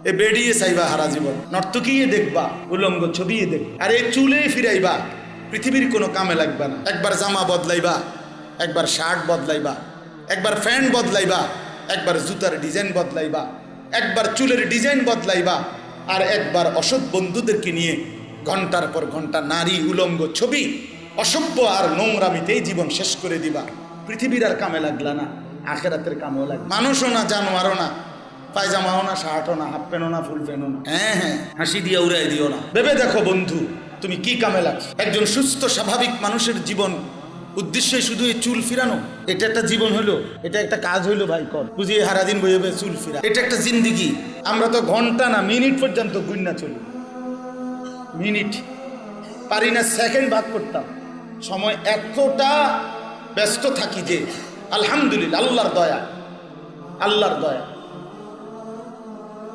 এ বেড়িয়ে চাইবা হারা জীবন, নর্তকীয়ে দেখবা, উলঙ্গ ছবিয়ে দেখবা, আর এই চুলে ফিরাইবা, পৃথিবীর কোনো কামে লাগবে না। একবার জামা বদলাইবা, একবার শার্ট বদলাইবা, একবার প্যান্ট বদলাইবা, একবার জুতার ডিজাইন বদলাইবা, একবার চুলের ডিজাইন বদলাইবা, আর একবার অসৎ বন্ধুদেরকে নিয়ে ঘন্টার পর ঘন্টা নারী উলঙ্গ ছবি, অসভ্য আর নোংরামিতেই জীবন শেষ করে দিবা। পৃথিবীর আর কামে লাগলা না, আখেরাতের কামেও লাগবে। মানুষও না, জানোয়ারও না, পায়জামাও না, শার্টও না, হাফ প্যান্টও না, ফুল প্যান্টও না। হ্যাঁ, হাসি দিয়ে উড়াই দিও না। ভেবে দেখো বন্ধু, তুমি কি কামে লাগছো? একজন সুস্থ স্বাভাবিক মানুষের জীবন উদ্দেশ্যে শুধু এই চুল ফিরানো, এটা একটা জীবন হলো, এটা একটা কাজ হইলো ভাই। কর বুঝিয়ে সারাদিন বইয়ে বইয়ে চুল ফিরা, এটা একটা জিন্দিগি। আমরা তো ঘন্টা না, মিনিট পর্যন্ত গুন্না চলি, মিনিট পারি না সেকেন্ড ভাগ করতাম। সময় এতটা ব্যস্ত থাকি যে আলহামদুলিল্লাহ, আল্লাহর দয়া, আল্লাহর দয়া।